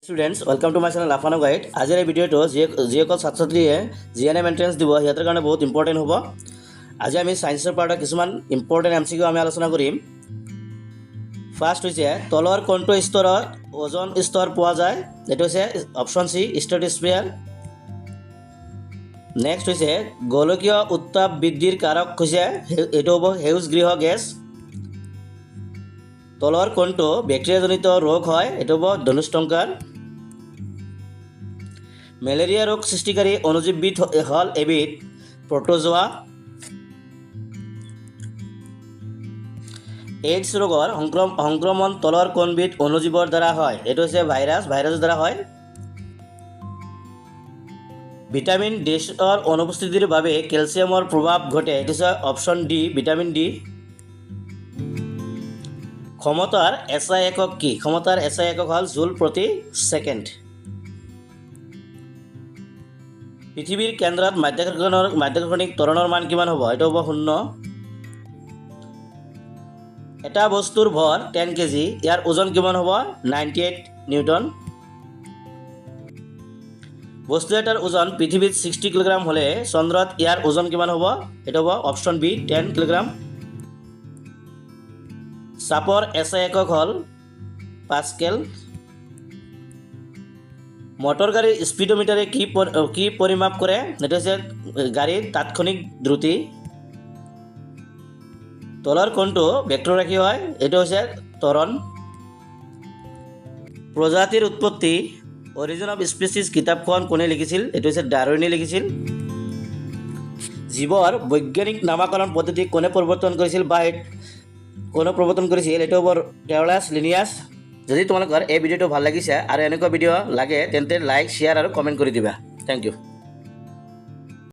Students welcome to my channel আফানো guide. আজিৰ এই ভিডিঅ'টো যিসকল ছাত্ৰ ছাত্ৰীয়ে GNM এণ্ট্ৰেঞ্চ দিব সিহঁতৰ কাৰণে বহুত ইম্পৰ্টেণ্ট হ'ব। আজি আমি ছায়েন্সৰ পাৰ্টৰ কিছুমান ইম্পৰ্টেণ্ট MCQ আমি আলোচনা কৰিম। ফাৰ্ষ্ট হৈছে তলৰ কোনটো স্তৰত ওজন স্তৰ পোৱা যায়, এইটো হৈছে অপশ্যন চি ষ্ট্ৰেটোস্ফিয়াৰ। নেক্সট হৈছে গোলকীয় উত্তাপ বৃদ্ধিৰ কাৰক হৈছে এইটো হ'ব সেউজ গৃহ গেছ। তলৰ কোনটো বেক্টেৰিয়াজনিত ৰোগ হয়, এইটো হ'ব ধনুষ্টংকাৰ। মেলেৰিয়া ৰোগ সৃষ্টিকাৰী অনুজীৱবিধ হ'ল এবিধ প্ৰটোজোৱা। এইডছ ৰোগৰ সংক্ৰমণ তলৰ কোনবিধ অনুজীৱৰ দ্বাৰা হয়, এইটো হৈছে ভাইৰাছৰ দ্বাৰা হয়। ভিটামিন ডি-ৰ অনুপস্থিতিৰ বাবে কেলছিয়ামৰ প্ৰভাৱ ঘটে, এইটো হৈছে অপশ্যন ডি ভিটামিন ডি। ক্ষমতাৰ SI একক কি? ক্ষমতাৰ SI একক হ'ল জুল প্ৰতি ছেকেণ্ড। পৃথিৱীৰ কেন্দ্ৰত মাধ্যাকৰ্ষণিক ত্বৰণৰ মান কিমান হ'ব, এইটো হ'ব 0। এটা বস্তুৰ ভৰ 10 কেজি, ইয়াৰ ওজন কিমান হ'ব 98 নিউটন। বস্তু এটাৰ ওজন পৃথিৱীত 60 কিলোগ্ৰাম হ'লে চন্দ্ৰত ইয়াৰ ওজন কিমান হ'ব, এইটো হ'ব অপশ্যন বি 10 কিলোগ্ৰাম। চাপৰ SI একক হ'ল পাস্কেল। মটৰ গাড়ীৰ স্পীডোমিটাৰে কি পৰিমাপ কৰে, এইটো হৈছে গাড়ীৰ তাৎক্ষণিক দ্ৰুতি। তলৰ কোনটো ভেক্টৰ ৰাশি হয়, এইটো হৈছে ত্বৰণ। প্ৰজাতিৰ উৎপত্তি অৰিজিন অফ স্পেচিছ কিতাপখন কোনে লিখিছিল, এইটো হৈছে ডাৰউইনে লিখিছিল। জীৱৰ বৈজ্ঞানিক নামাকৰণ পদ্ধতি কোনে প্ৰৱৰ্তন কৰিছিল এইটো হ'ব টেওলাছ লিনিয়াছ। যদি তোমালোকৰ এই ভিডিঅ'টো ভাল লাগিছে আৰু এনেকুৱা ভিডিঅ' লাগে তেন্তে লাইক, শ্বেয়াৰ আৰু কমেণ্ট কৰি দিবা। Thank U.